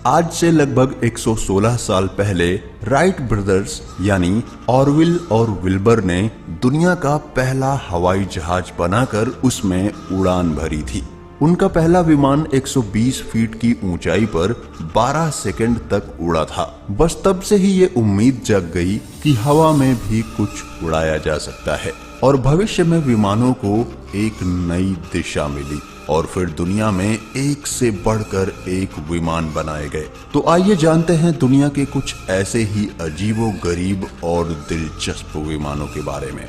आज से लगभग 116 साल पहले राइट ब्रदर्स यानी ऑरविल और विल्बर ने दुनिया का पहला हवाई जहाज बनाकर उसमें उड़ान भरी थी। उनका पहला विमान 120 फीट की ऊंचाई पर 12 सेकंड तक उड़ा था। बस तब से ही ये उम्मीद जग गई कि हवा में भी कुछ उड़ाया जा सकता है और भविष्य में विमानों को एक नई दिशा मिली और फिर दुनिया में एक से बढ़कर एक विमान बनाए गए। तो आइए जानते हैं दुनिया के कुछ ऐसे ही अजीबो गरीब और दिलचस्प विमानों के बारे में।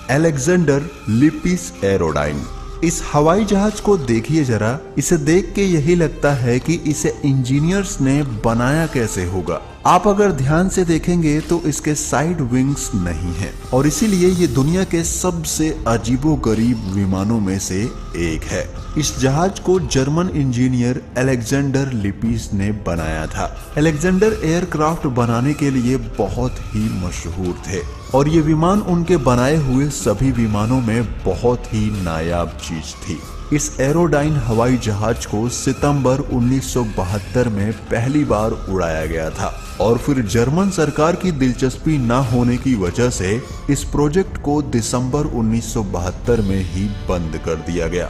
Alexander Lippisch Aerodyne. इस हवाई जहाज को देखिए जरा, इसे देख के यही लगता है कि इसे इंजीनियर्स ने बनाया कैसे होगा। आप अगर ध्यान से देखेंगे तो इसके साइड विंग्स नहीं है और इसीलिए ये दुनिया के सबसे अजीबोगरीब विमानों में से एक है। इस जहाज को जर्मन इंजीनियर अलेक्जेंडर लिपिस ने बनाया था। अलेक्जेंडर एयरक्राफ्ट बनाने के लिए बहुत ही मशहूर थे और ये विमान उनके बनाए हुए सभी विमानों में बहुत ही नायाब चीज थी। इस एरोडाइन हवाई जहाज को सितंबर 1972 में पहली बार उड़ाया गया था और फिर जर्मन सरकार की दिलचस्पी न होने की वजह से इस प्रोजेक्ट को दिसंबर 1972 में ही बंद कर दिया गया।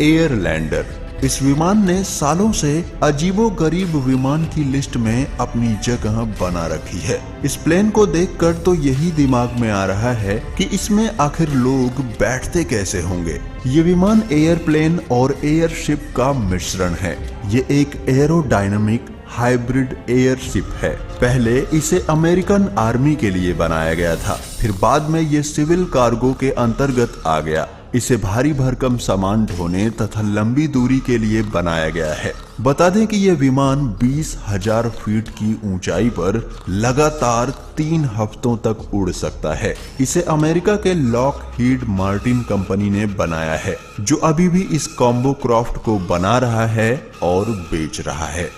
एयरलैंडर। इस विमान ने सालों से अजीबोगरीब विमान की लिस्ट में अपनी जगह बना रखी है। इस प्लेन को देखकर तो यही दिमाग में आ रहा है कि इसमें आखिर लोग बैठते कैसे होंगे। ये विमान एयरप्लेन और एयरशिप का मिश्रण है। ये एक एरोडायनामिक हाइब्रिड एयरशिप है। पहले इसे अमेरिकन आर्मी के लिए बनाया गया था, फिर बाद में ये सिविल कार्गो के अंतर्गत आ गया। इसे भारी भरकम सामान ढोने तथा लंबी दूरी के लिए बनाया गया है। बता दें कि यह विमान 20,000 फीट की ऊंचाई पर लगातार 3 हफ्तों तक उड़ सकता है। इसे अमेरिका के लॉकहीड मार्टिन कंपनी ने बनाया है, जो अभी भी इस कॉम्बो क्राफ्ट को बना रहा है और बेच रहा है।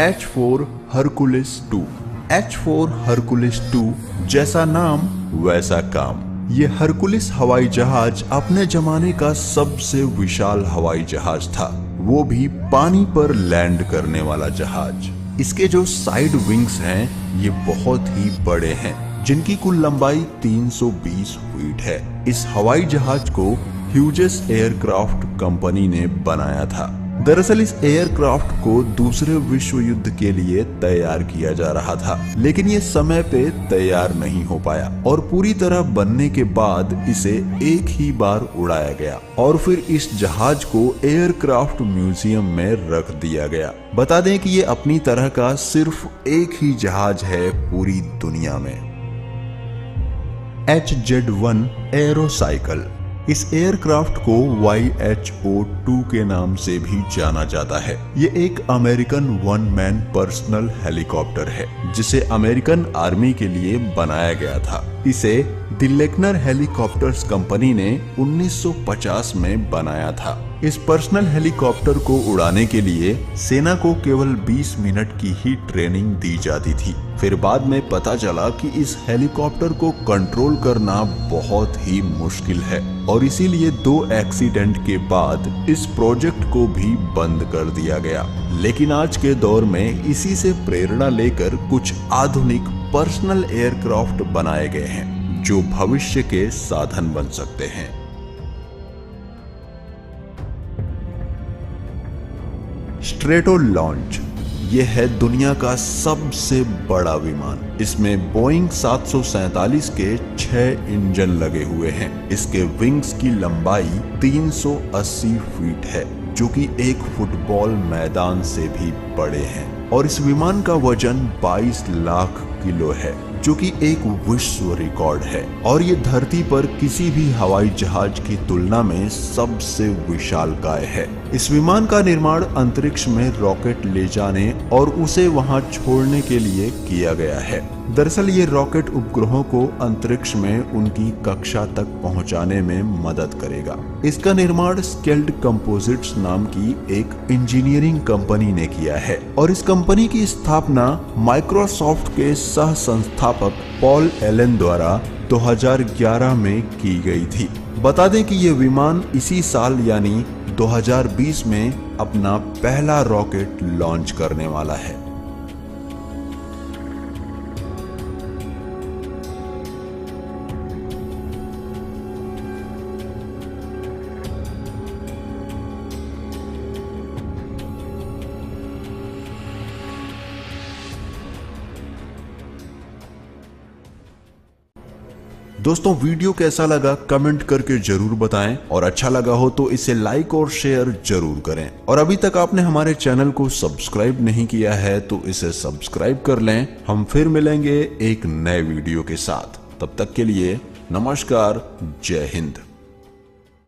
H4 Hercules 2। H4 हरकुलिस 2 जैसा नाम वैसा काम। ये हरकुलिस हवाई जहाज अपने जमाने का सबसे विशाल हवाई जहाज था, वो भी पानी पर लैंड करने वाला जहाज। इसके जो साइड विंग्स हैं ये बहुत ही बड़े हैं, जिनकी कुल लंबाई 320 फीट है। इस हवाई जहाज को ह्यूजेस एयरक्राफ्ट कंपनी ने बनाया था। दरअसल इस एयरक्राफ्ट को दूसरे विश्व युद्ध के लिए तैयार किया जा रहा था, लेकिन ये समय पे तैयार नहीं हो पाया और पूरी तरह बनने के बाद इसे एक ही बार उड़ाया गया और फिर इस जहाज को एयरक्राफ्ट म्यूजियम में रख दिया गया। बता दें कि ये अपनी तरह का सिर्फ एक ही जहाज है पूरी दुनिया में। HZ-1 एरोसाइकिल। इस एयरक्राफ्ट को YHO-2 के नाम से भी जाना जाता है। ये एक American one man personal helicopter है, जिसे अमेरिकन आर्मी के लिए बनाया गया था। इसे द लेकनर हेलीकॉप्टर्स कंपनी ने 1950 में बनाया था। इस पर्सनल हेलीकॉप्टर को उड़ाने के लिए सेना को केवल 20 मिनट की ही ट्रेनिंग दी जाती थी। फिर बाद में पता चला कि इस हेलीकॉप्टर को कंट्रोल करना बहुत ही मुश्किल है और इसीलिए 2 एक्सीडेंट के बाद इस प्रोजेक्ट को भी बंद कर दिया गया। लेकिन आज के दौर में इसी से प्रेरणा लेकर कुछ आधुनिक पर्सनल एयरक्राफ्ट बनाए गए हैं, जो भविष्य के साधन बन सकते हैं। Strato launch. यह है दुनिया का सबसे बड़ा विमान। इसमें बोइंग 747 के 6 इंजन लगे हुए हैं। इसके विंग्स की लंबाई 380 फीट है, जो कि एक फुटबॉल मैदान से भी बड़े हैं और इस विमान का वजन 22 लाख किलो है, जो कि एक विश्व रिकॉर्ड है और ये धरती पर किसी भी हवाई जहाज की तुलना में सबसे विशालकाय है। इस विमान का निर्माण अंतरिक्ष में रॉकेट ले जाने और उसे वहां छोड़ने के लिए किया गया है। दरअसल ये रॉकेट उपग्रहों को अंतरिक्ष में उनकी कक्षा तक पहुंचाने में मदद करेगा। इसका निर्माण स्केल्ड कंपोजिट्स नाम की एक इंजीनियरिंग कंपनी ने किया है और इस कंपनी की स्थापना माइक्रोसॉफ्ट के सह संस्थापक पॉल एलन द्वारा 2011 में की गई थी। बता दें कि ये विमान इसी साल यानी 2020 में अपना पहला रॉकेट लॉन्च करने वाला है। दोस्तों वीडियो कैसा लगा कमेंट करके जरूर बताएं और अच्छा लगा हो तो इसे लाइक और शेयर जरूर करें। और अभी तक आपने हमारे चैनल को सब्सक्राइब नहीं किया है तो इसे सब्सक्राइब कर लें। हम फिर मिलेंगे एक नए वीडियो के साथ। तब तक के लिए नमस्कार, जय हिंद।